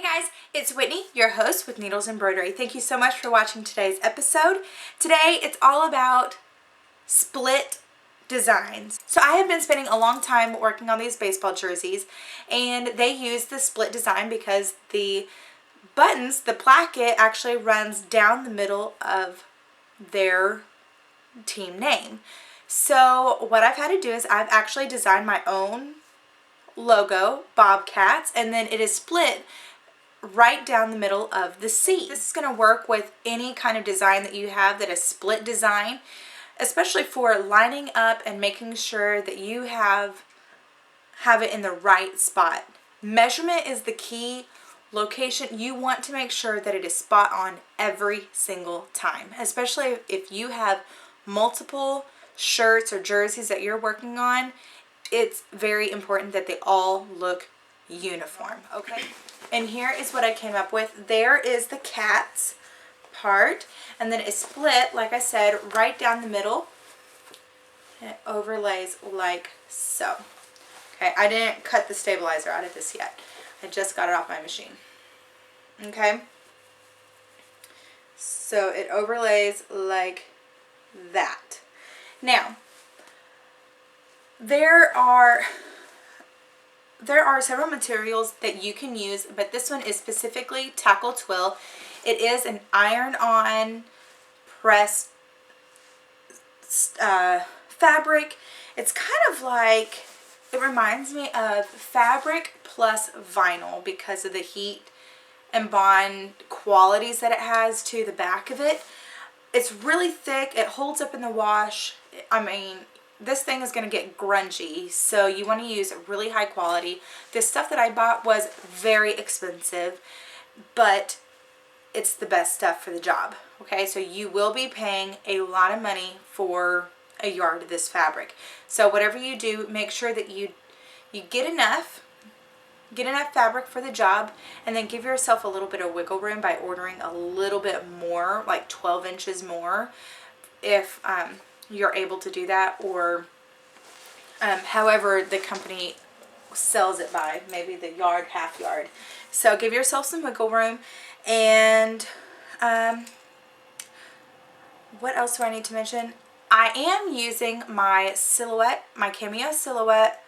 Hi guys, it's Whitney, your host with Needles Embroidery. Thank you so much for watching today's episode. Today it's all about split designs. So I have been spending a long time working on these baseball jerseys, and they use the split design because the buttons, the placket actually runs down the middle of their team name. So what I've had to do is I've actually designed my own logo, Bobcats, and then it is split right down the middle of the C. This is going to work with any kind of design that you have that is split design, especially for lining up and making sure that you have it in the right spot. Measurement is the key. Location, you want to make sure that it is spot on every single time, especially if you have multiple shirts or jerseys that you're working on. It's very important that they all look uniform, okay? And here is what I came up with. There is the cats part, and then it's split, like I said, right down the middle, and it overlays like so. Okay, I didn't cut the stabilizer out of this yet. I just got it off my machine. Okay, so it overlays like that. Now, there are several materials that you can use, but this one is specifically Tackle Twill. It is an iron-on pressed fabric. It's kind of like, it reminds me of fabric plus vinyl because of the heat and bond qualities that it has to the back of it. It's really thick. It holds up in the wash. I mean, this thing is going to get grungy, so you want to use really high quality. This stuff that I bought was very expensive, but it's the best stuff for the job. Okay, so you will be paying a lot of money for a yard of this fabric. So whatever you do, make sure that you get enough fabric for the job, and then give yourself a little bit of wiggle room by ordering a little bit more, like 12 inches more, if you're able to do that, or however the company sells it by, maybe the yard, half yard. So give yourself some wiggle room. And what else do I need to mention? I am using my Silhouette, my Cameo Silhouette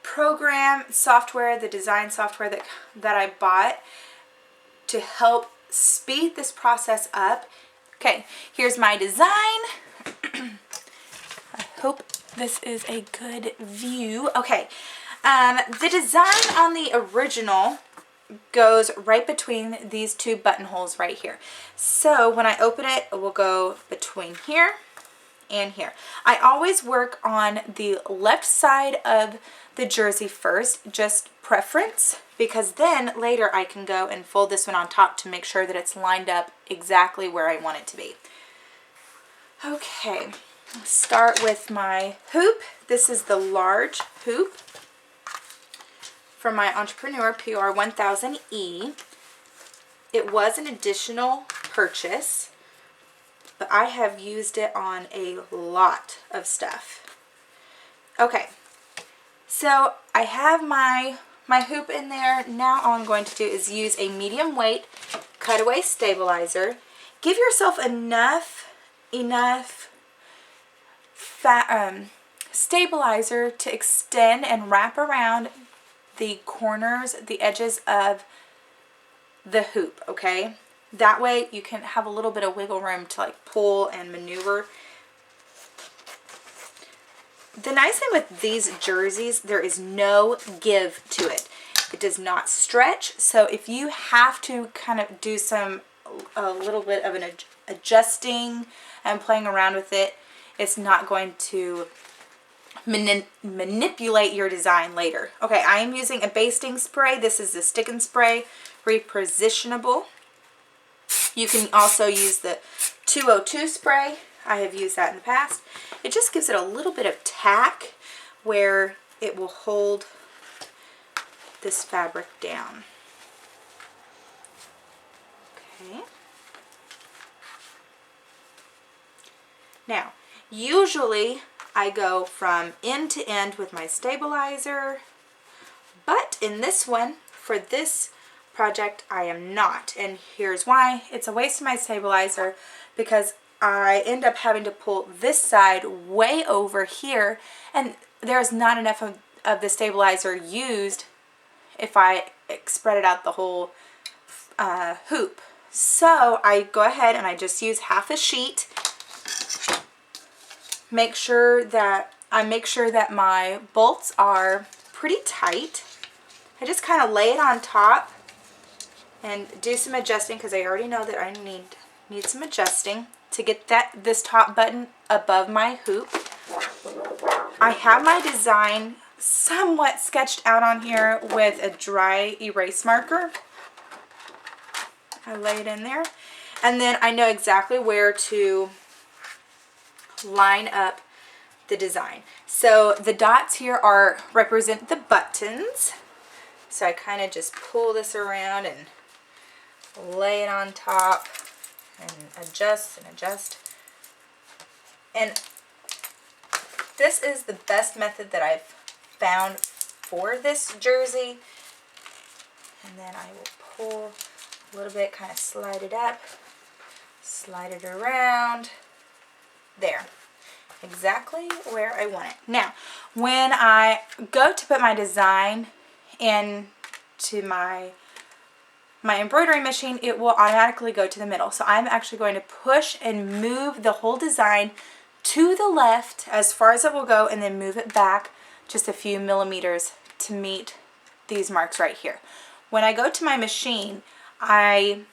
program software, the design software that I bought to help speed this process up. Okay, here's my design. I hope this is a good view. Okay, the design on the original goes right between these two buttonholes right here. So when I open it, it will go between here and here. I always work on the left side of the jersey first, just preference, because then later I can go and fold this one on top to make sure that it's lined up exactly where I want it to be. Okay, I'll start with my hoop. This is the large hoop from my Entrepreneur PR1000E. It was an additional purchase, but I have used it on a lot of stuff. Okay, so I have my hoop in there. Now all I'm going to do is use a medium weight cutaway stabilizer. Give yourself enough stabilizer to extend and wrap around the corners, the edges of the hoop, okay? That way you can have a little bit of wiggle room to like pull and maneuver. The nice thing with these jerseys, there is no give to it. It does not stretch, so if you have to kind of do a little bit of an adjusting and playing around with it, it's not going to manipulate your design later. Okay, I am using a basting spray. This is the Stick and Spray Repositionable. You can also use the 202 spray. I have used that in the past. It just gives it a little bit of tack where it will hold this fabric down. Okay. Now, usually I go from end to end with my stabilizer, but in this one, for this project, I am not. And here's why. It's a waste of my stabilizer because I end up having to pull this side way over here, and there's not enough of the stabilizer used if I spread it out the whole hoop. So I go ahead and I just use half a sheet. Make sure that my bolts are pretty tight. I just kind of lay it on top and do some adjusting because I already know that I need some adjusting to get this top button above my hoop. I have my design somewhat sketched out on here with a dry erase marker. I lay it in there, and then I know exactly where to line up the design. So the dots here represent the buttons. So I kind of just pull this around and lay it on top and adjust and adjust. And this is the best method that I've found for this jersey. And then I will pull a little bit, kind of slide it up, slide it around. There. Exactly where I want it. Now, when I go to put my design into my embroidery machine, it will automatically go to the middle. So I'm actually going to push and move the whole design to the left as far as it will go, and then move it back just a few millimeters to meet these marks right here. When I go to my machine, I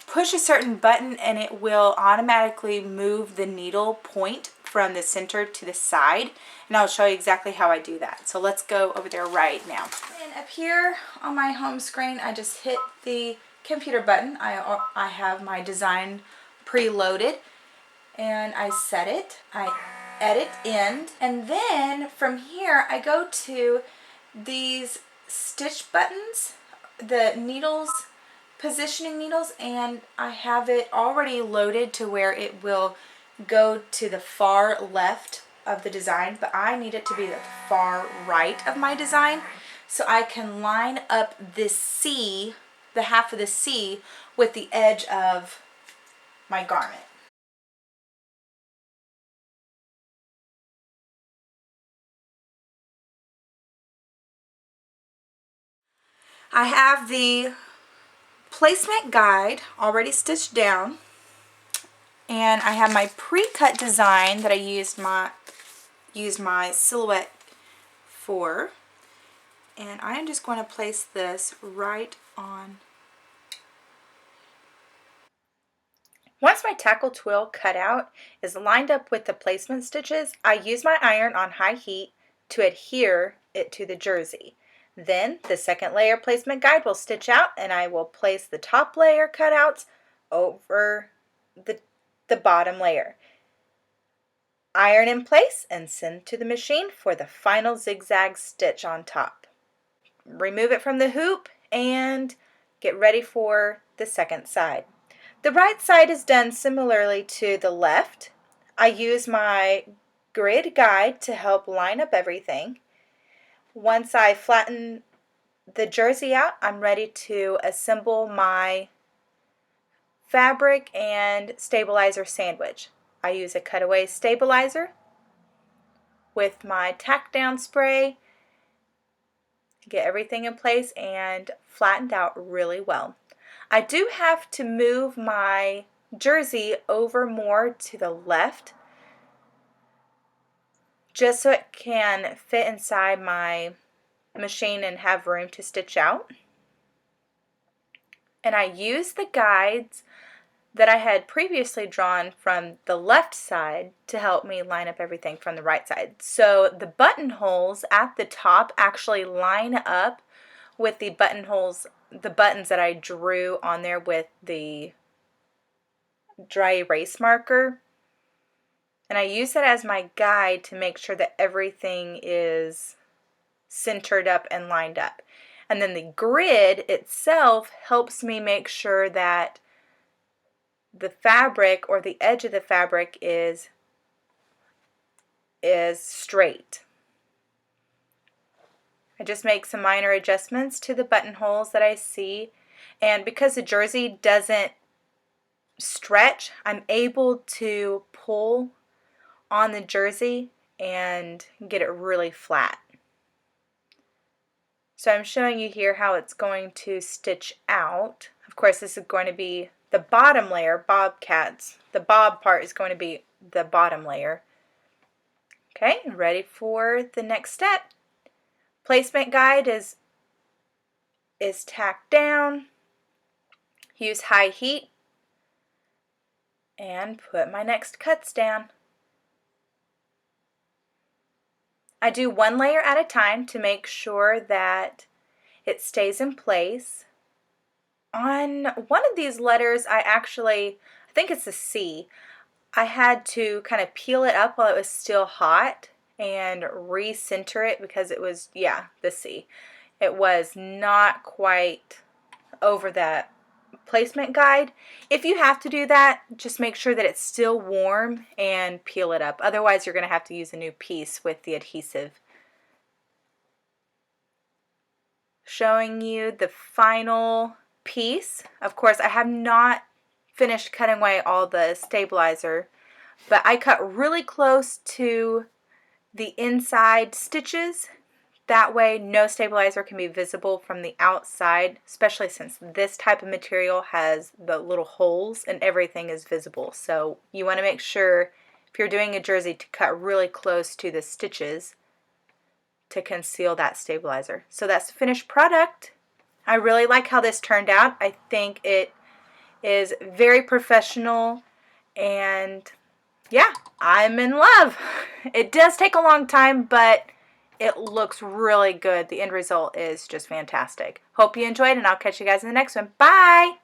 push a certain button and it will automatically move the needle point from the center to the side, and I'll show you exactly how I do that. So let's go over there right now. And up here on my home screen, I just hit the computer button. I have my design preloaded, and I set it. I edit end, and then from here I go to these stitch buttons, the needles, positioning needles, and I have it already loaded to where it will go to the far left of the design, but I need it to be the far right of my design so I can line up this C, the half of the C, with the edge of my garment. I have the placement guide already stitched down, and I have my pre-cut design that I used my silhouette for, and I am just going to place this right on. Once my tackle twill cutout is lined up with the placement stitches, I use my iron on high heat to adhere it to the jersey. Then the second layer placement guide will stitch out, and I will place the top layer cutouts over the bottom layer. Iron in place and send to the machine for the final zigzag stitch on top. Remove it from the hoop and get ready for the second side. The right side is done similarly to the left. I use my grid guide to help line up everything. Once I flatten the jersey out, I'm ready to assemble my fabric and stabilizer sandwich. I use a cutaway stabilizer with my tack down spray, get everything in place and flattened out really well. I do have to move my jersey over more to the left just so it can fit inside my machine and have room to stitch out. And I use the guides that I had previously drawn from the left side to help me line up everything from the right side. So the buttonholes at the top actually line up with the buttonholes, the buttons that I drew on there with the dry erase marker. And I use that as my guide to make sure that everything is centered up and lined up. And then the grid itself helps me make sure that the fabric or the edge of the fabric is straight. I just make some minor adjustments to the buttonholes that I see. And because the jersey doesn't stretch, I'm able to pull on the jersey and get it really flat. So I'm showing you here how it's going to stitch out. Of course, this is going to be the bottom layer, bobcats. The bob part is going to be the bottom layer. Okay, ready for the next step. Placement guide is tacked down. Use high heat and put my next cuts down. I do one layer at a time to make sure that it stays in place. On one of these letters, I think it's a C, I had to kind of peel it up while it was still hot and recenter it because it was, yeah, the C. It was not quite over that placement guide. If you have to do that, just make sure that it's still warm and peel it up. Otherwise, you're going to have to use a new piece with the adhesive. Showing you the final piece. Of course, I have not finished cutting away all the stabilizer, but I cut really close to the inside stitches. That way no stabilizer can be visible from the outside, especially since this type of material has the little holes and everything is visible. So you want to make sure, if you're doing a jersey, to cut really close to the stitches to conceal that stabilizer. So that's the finished product. I really like how this turned out. I think it is very professional, and yeah, I'm in love. It does take a long time, but it looks really good. The end result is just fantastic. Hope you enjoyed, and I'll catch you guys in the next one. Bye!